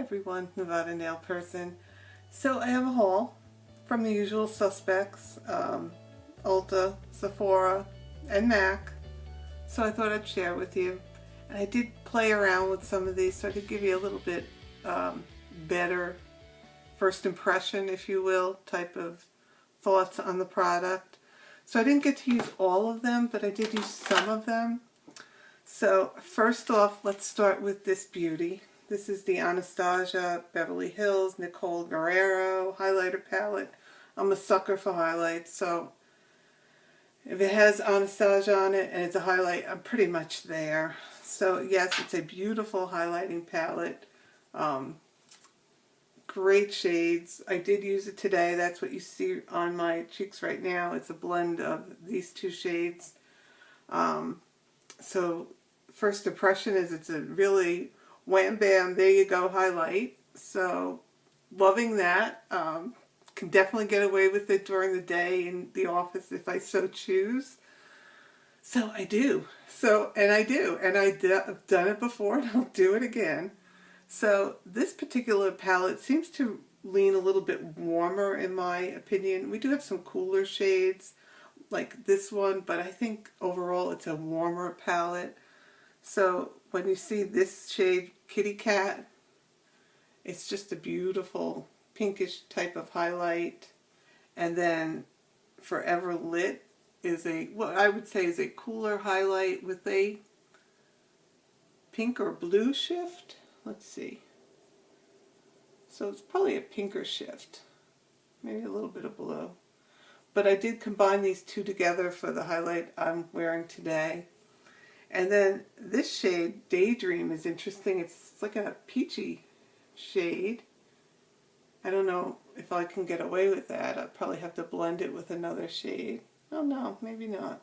everyone, Nevada Nail Person. So I have a haul from the usual suspects, Ulta, Sephora, and MAC. So I thought I'd share with you. And I did play around with some of these so I could give you a little bit better first impression, if you will, type of thoughts on the product. So I didn't get to use all of them, but I did use some of them. So first off, let's start with this beauty. This is the Anastasia Beverly Hills Nicole Guerriero highlighter palette. I'm a sucker for highlights, so if it has Anastasia on it and it's a highlight, I'm pretty much there. So yes, it's a beautiful highlighting palette. Great shades. I did use it today. That's what you see on my cheeks right now. It's a blend of these two shades. So first impression is it's a really wham bam, there you go highlight. So loving that. Can definitely get away with it during the day in the office if I so choose. So I do. And I've done it before and I'll do it again. So this particular palette seems to lean a little bit warmer in my opinion. We do have some cooler shades like this one, but I think overall it's a warmer palette. So when you see this shade, Kitty Cat, it's just a beautiful pinkish type of highlight. And then Forever Lit is what I would say is a cooler highlight with a pink or blue shift. Let's see. So it's probably a pinker shift. Maybe a little bit of blue. But I did combine these two together for the highlight I'm wearing today. And then this shade, Daydream, is interesting. It's like a peachy shade. I don't know if I can get away with that. I'd probably have to blend it with another shade. Oh no, maybe not.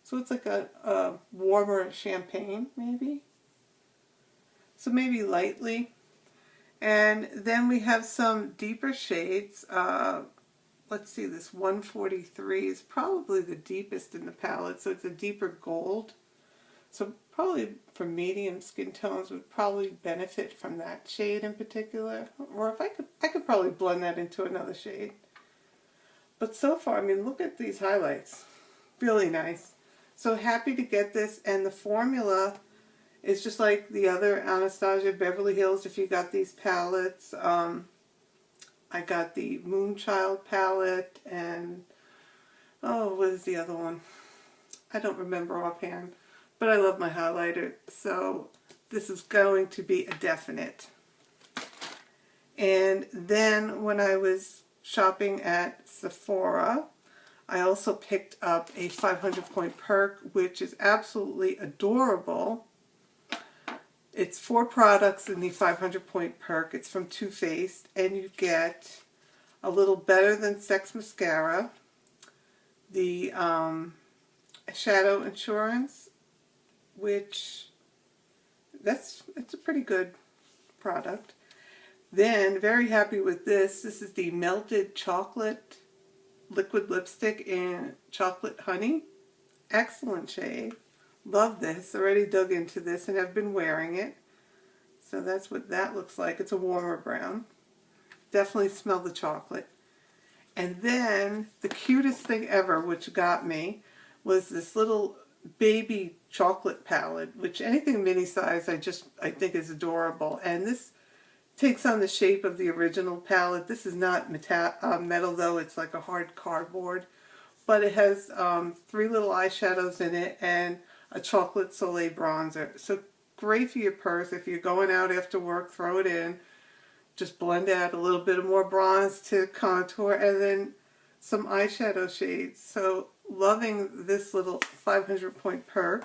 So it's like a warmer champagne, maybe. So maybe lightly. And then we have some deeper shades. Let's see, this 143 is probably the deepest in the palette. So it's a deeper gold. So probably for medium skin tones would probably benefit from that shade in particular. Or if I could probably blend that into another shade. But so far, I mean, look at these highlights. Really nice. So happy to get this. And the formula is just like the other Anastasia Beverly Hills if you got these palettes. I got the Moonchild palette and, oh, what is the other one? I don't remember offhand. But I love my highlighter, so this is going to be a definite. And then when I was shopping at Sephora, I also picked up a 500-point Perk, which is absolutely adorable. It's 4 products in the 500-point Perk. It's from Too Faced, and you get a little Better Than Sex mascara, the Shadow Insurance, which it's a pretty good product. Then very happy with this. This is the Melted Chocolate Liquid Lipstick in Chocolate Honey. Excellent shade. Love this. Already dug into this and have been wearing it. So that's what that looks like. It's a warmer brown. Definitely smell the chocolate. And then the cutest thing ever, which got me, was this little baby chocolate palette, which anything mini size I think is adorable. And this takes on the shape of the original palette. This is not metal though, it's like a hard cardboard, but it has 3 little eyeshadows in it and a chocolate Soleil bronzer. So great for your purse. If you're going out after work, throw it in, just blend out a little bit of more bronze to contour, and then some eyeshadow shades. So loving this little 500-point Perk.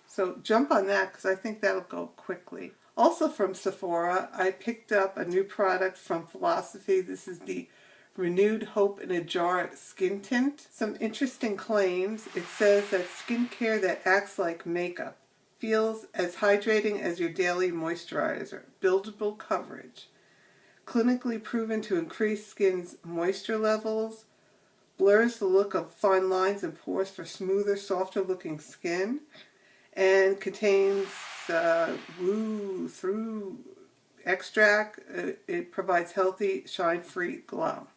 So jump on that because I think that'll go quickly. Also from Sephora, I picked up a new product from Philosophy. This is the Renewed Hope in a Jar Skin Tint. Some interesting claims. It says that skincare that acts like makeup, feels as hydrating as your daily moisturizer, buildable coverage, clinically proven to increase skin's moisture levels, blurs the look of fine lines and pores for smoother, softer looking skin, and contains extract. It provides healthy, shine-free glow.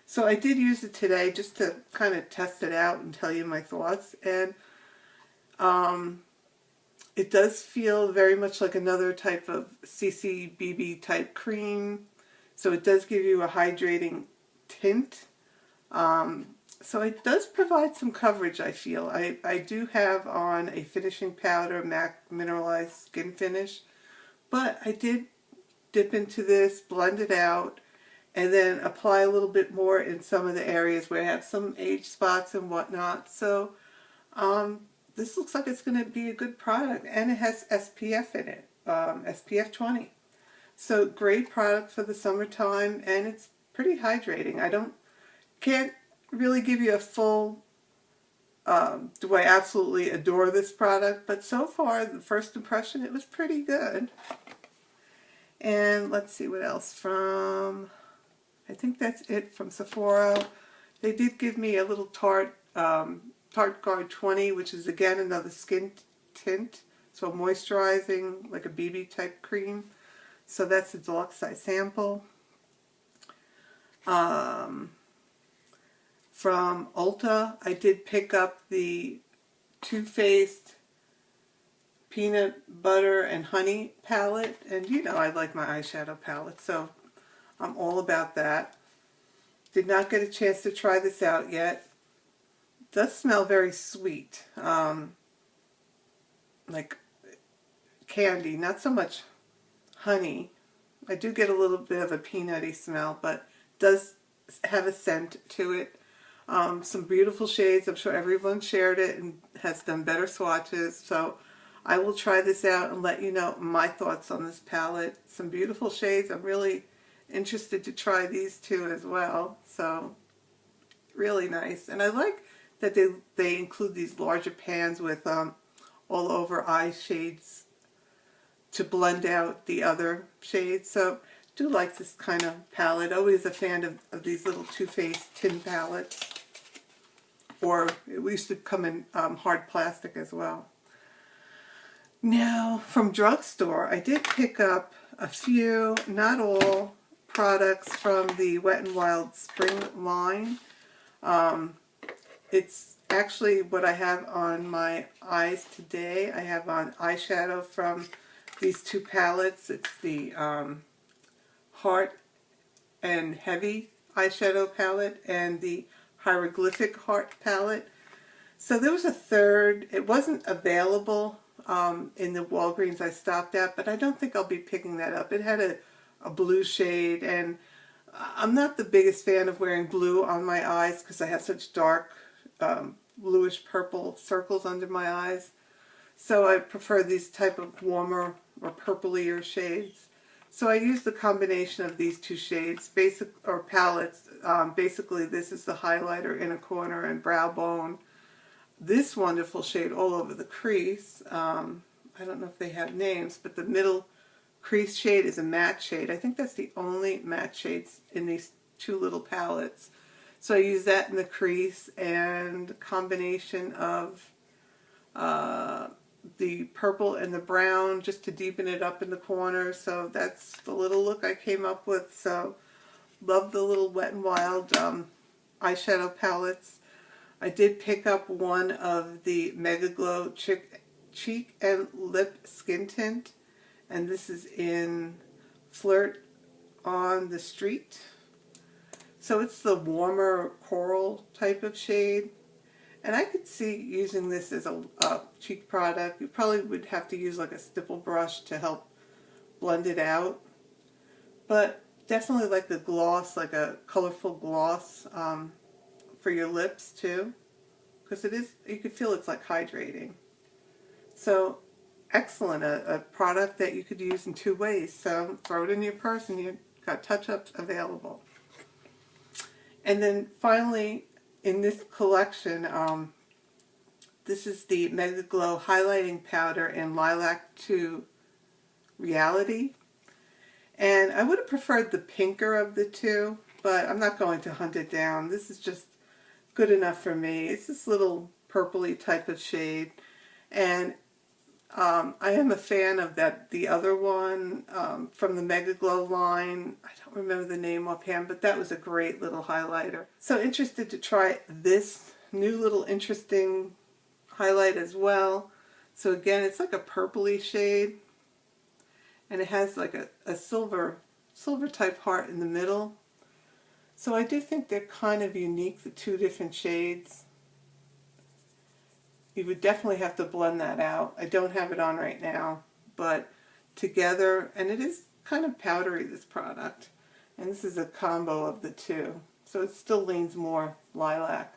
So I did use it today just to kind of test it out and tell you my thoughts. And it does feel very much like another type of CC BB type cream. So it does give you a hydrating tint. So it does provide some coverage, I feel. I do have on a finishing powder, MAC Mineralized Skin Finish. But I did dip into this, blend it out, and then apply a little bit more in some of the areas where I have some age spots and whatnot. So this looks like it's going to be a good product, and it has SPF in it, SPF 20. So great product for the summertime, and it's pretty hydrating. Can't really give you a full, do I absolutely adore this product, but so far, the first impression, it was pretty good. And let's see what else from, I think that's it from Sephora. They did give me a little Tarte Guard 20, which is again another skin tint, so moisturizing, like a BB type cream. So that's a deluxe size sample. From Ulta, I did pick up the Too Faced Peanut Butter and Honey palette, and you know I like my eyeshadow palette, so I'm all about that. Did not get a chance to try this out yet. Does smell very sweet, like candy, not so much honey. I do get a little bit of a peanutty smell, but does have a scent to it. Some beautiful shades. I'm sure everyone shared it and has done better swatches, so I will try this out and let you know my thoughts on this palette. Some beautiful shades. I'm really interested to try these two as well, so really nice. And I like that they include these larger pans with all over eye shades to blend out the other shades. So do like this kind of palette. Always a fan of these little Too Faced tin palettes. Or it used to come in hard plastic as well. Now, from Drugstore, I did pick up a few, not all, products from the Wet n Wild Spring line. It's actually what I have on my eyes today. I have on eyeshadow from these two palettes. It's the Heart and Heavy eyeshadow palette and the Hieroglyphic Heart palette. So there was a third. It wasn't available in the Walgreens I stopped at, but I don't think I'll be picking that up. It had a blue shade, and I'm not the biggest fan of wearing blue on my eyes because I have such dark bluish purple circles under my eyes. So I prefer these type of warmer or purplier shades. So I used the combination of these two shades, palettes. Basically, this is the highlighter, inner corner, and brow bone. This wonderful shade all over the crease. I don't know if they have names, but the middle crease shade is a matte shade. I think that's the only matte shades in these two little palettes. So I use that in the crease, and a combination of the purple and the brown just to deepen it up in the corner. So that's the little look I came up with. So love the little Wet n Wild eyeshadow palettes. I did pick up one of the MegaGlo cheek and lip skin tint, and this is in Flirt on the Street. So it's the warmer coral type of shade. And I could see using this as a cheek product. You probably would have to use like a stipple brush to help blend it out. But definitely like the gloss, like a colorful gloss for your lips too. Because it is, you could feel it's like hydrating. So excellent, a product that you could use in two ways. So throw it in your purse and you've got touch-ups available. And then finally, in this collection, this is the MegaGlo Highlighting Powder in Lilac to Reality. And I would have preferred the pinker of the two, but I'm not going to hunt it down. This is just good enough for me. It's this little purpley type of shade. And I am a fan of the other one from the MegaGlo line. I don't remember the name offhand, but that was a great little highlighter. So interested to try this new little interesting highlight as well. So again, it's like a purpley shade, and it has like a silver type heart in the middle. So I do think they're kind of unique, the two different shades. You would definitely have to blend that out. I don't have it on right now, but together, and it is kind of powdery, this product. And this is a combo of the two. So it still leans more lilac.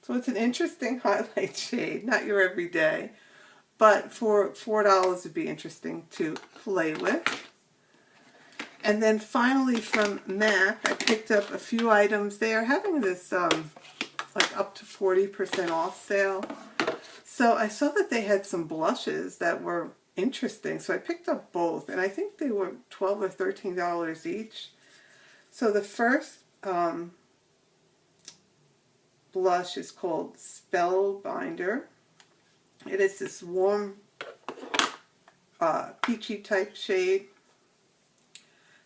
So it's an interesting highlight shade, not your everyday. But for $4 it'd be interesting to play with. And then finally from MAC, I picked up a few items. They are having this like up to 40% off sale. So I saw that they had some blushes that were interesting. So I picked up both, and I think they were $12 or $13 each. So the first blush is called Spellbinder. It is this warm peachy type shade.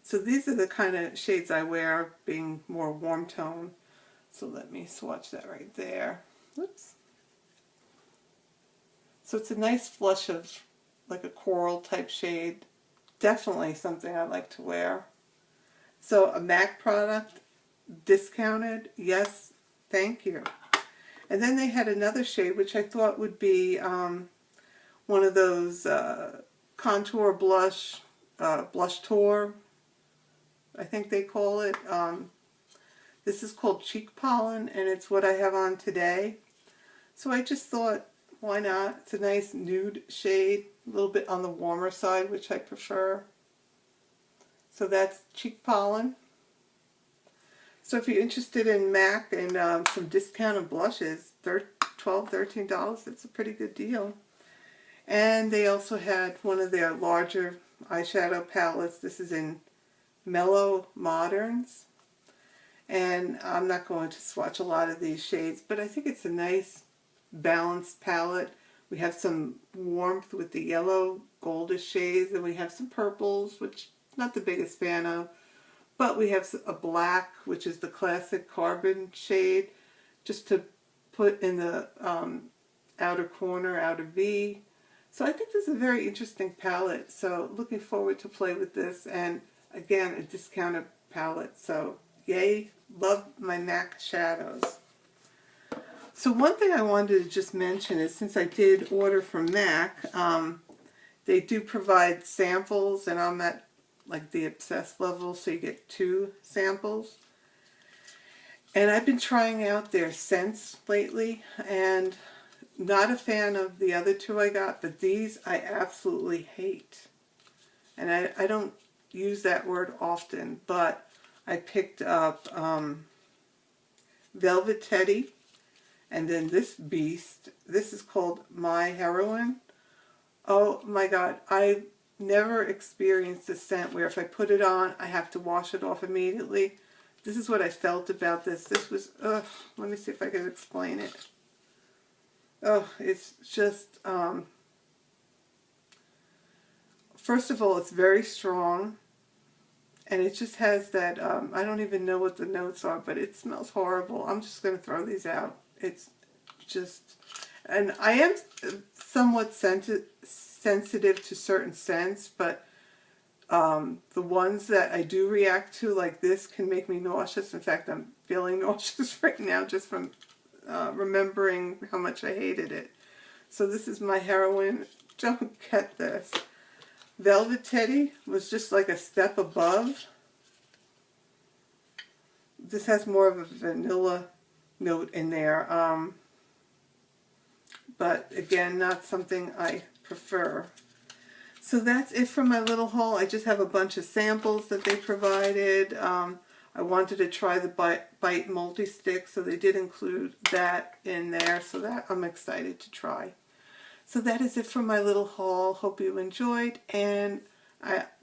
So these are the kind of shades I wear, being more warm tone. So let me swatch that right there. Oops. So it's a nice flush of like a coral type shade. Definitely something I like to wear. So a MAC product, discounted, yes, thank you. And then they had another shade which I thought would be one of those contour blush, blush tour, I think they call it. This is called Cheek Pollen, and it's what I have on today. So I just thought, why not? It's a nice nude shade, a little bit on the warmer side, which I prefer. So that's Cheek Pollen. So if you're interested in MAC and some discounted blushes, $12, $13, that's a pretty good deal. And they also had one of their larger eyeshadow palettes. This is in Mellow Moderns. And I'm not going to swatch a lot of these shades, but I think it's a nice balanced palette. We have some warmth with the yellow goldish shades, and we have some purples, which I'm not the biggest fan of. But we have a black, which is the classic carbon shade, just to put in the outer corner, outer V. So I think this is a very interesting palette. So looking forward to play with this. And again, a discounted palette. So yay, love my MAC shadows. So one thing I wanted to just mention is, since I did order from MAC, they do provide samples, and I'm at like the obsessed level, so you get 2 samples. And I've been trying out their scents lately, and not a fan of the other 2 I got, but these I absolutely hate. And I don't use that word often, but I picked up Velvet Teddy, and then this beast. This is called My Heroine. Oh my god, I never experienced a scent where if I put it on, I have to wash it off immediately. This is what I felt about this. This was, ugh, let me see if I can explain it. Oh, it's just, first of all, it's very strong. And it just has that, I don't even know what the notes are, but it smells horrible. I'm just going to throw these out. It's just, and I am somewhat sensitive to certain scents, but the ones that I do react to, like this, can make me nauseous. In fact, I'm feeling nauseous right now just from remembering how much I hated it. So this is My Heroine. Don't get this. Velvet Teddy was just like a step above. This has more of a vanilla note in there. But again, not something I prefer. So that's it for my little haul. I just have a bunch of samples that they provided. I wanted to try the Bite multi-stick, so they did include that in there. So that I'm excited to try. So that is it for my little haul. Hope you enjoyed, and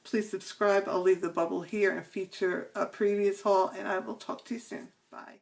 please subscribe. I'll leave the bubble here and feature a previous haul, and I will talk to you soon. Bye.